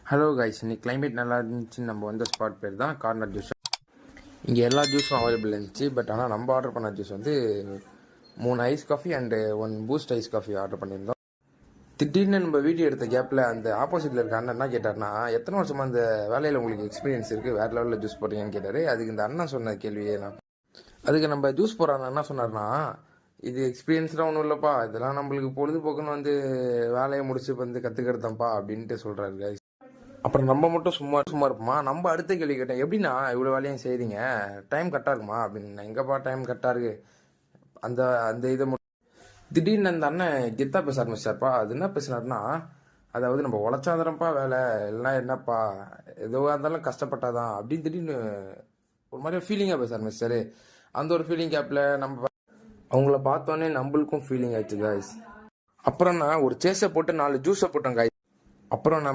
Hello guys, இன்னைக்கு climate நல்லா இருந்துச்சு. நம்ம வந்த ஸ்பாட் பேர் தான் கார்னர் ஜூஸ். இங்கே எல்லா ஜூஸும் அவைலபிள் இருந்துச்சு. பட் ஆனால் நம்ம ஆர்டர் பண்ண ஜூஸ் வந்து 3 ice coffee and 1 Boost ice coffee order பண்ணியிருந்தோம். திடீர்னு நம்ம வீடியோ எடுத்த கேப்பில் அந்த ஆப்போசிட்டில் இருக்க அண்ணன் என்ன கேட்டார்னா, எத்தனை வருஷமாக அந்த வேலையில் உங்களுக்கு எக்ஸ்பீரியன்ஸ் இருக்குது, வேறு லெவலில் ஜூஸ் போடுறீங்கன்னு கேட்டார். அதுக்கு இந்த அண்ணன் சொன்ன கேள்வியே நான் அதுக்கு நம்ம ஜூஸ் போடுறாங்க என்ன சொன்னார்னா, இது எக்ஸ்பீரியன்ஸ்லாம் ஒன்றும் இல்லைப்பா, இதெல்லாம் நம்மளுக்கு பொழுதுபோக்குன்னு வந்து வேலையை முடிச்சு வந்து கற்றுக்கிறதப்பா அப்படின்ட்டு சொல்கிறாரு கைஸ். அப்புறம் நம்ம மட்டும் சும்மா சும்மா இருப்போமா? நம்ம அடுத்த கேள்வி கேட்டேன், எப்படின்னா இவ்வளோ வேலையும் செய்கிறீங்க, டைம் கரெக்டாக இருக்குமா அப்படின்னு. எங்கப்பா டைம் கரெக்டாக இருக்கு, அந்த அந்த இதை மட்டும். திடீர்னு அந்த அண்ணன் கெத்தா பேச ஆரம்பிச்சார்ப்பா. அது என்ன பேசினார்னா, அதாவது நம்ம உழைச்சாதரம்ப்பா வேலை, இல்லைனா என்னப்பா எதுவாக இருந்தாலும் கஷ்டப்பட்டாதான் அப்படின்னு திடீர்னு ஒரு மாதிரியா ஃபீலிங்காக பேச ஆரம்பிச்சாரு. அந்த ஒரு ஃபீலிங் கேப்பில் நம்ம அவங்கள பார்த்தோன்னே நம்மளுக்கும் ஃபீலிங் ஆயிடுச்சு காய்ஸ். அப்புறம் நான் ஒரு சேஸை போட்டு 4 ஜூஸை போட்டோம் காய்ஸ். அப்புறம் நம்ம